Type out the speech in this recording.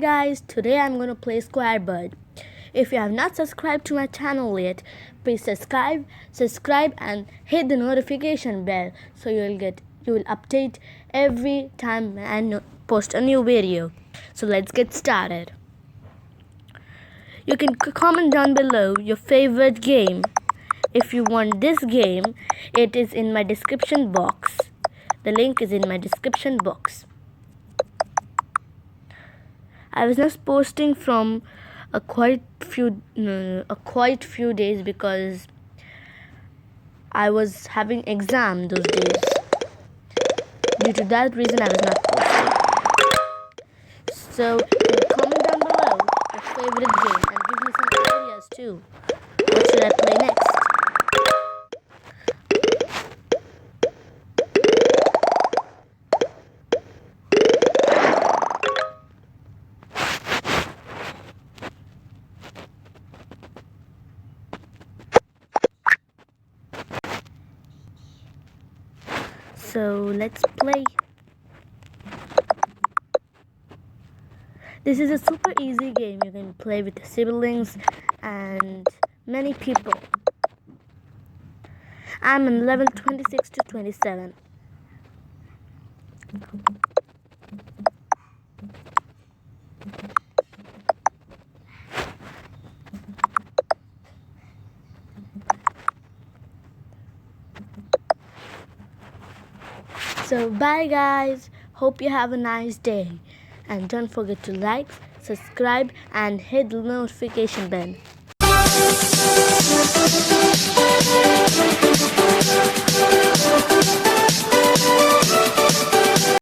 guys, today I'm going to play Square Bird. If you have not subscribed to my channel yet, please subscribe and hit the notification bell so you will update every time I post a new video. So let's get started. You can comment down below your favorite game. If you want this game, it is in my description box. The link is in my description box. I was not posting from a quite few days because I was having exam those days. Due to that reason, I was not posting. So comment down below your favorite game and give me some ideas too. What should I play next? So let's play. This is a super easy game. You can play with the siblings and many people. I'm in level 26 to 27. So bye guys, hope you have a nice day, and don't forget to like, subscribe and hit the notification bell.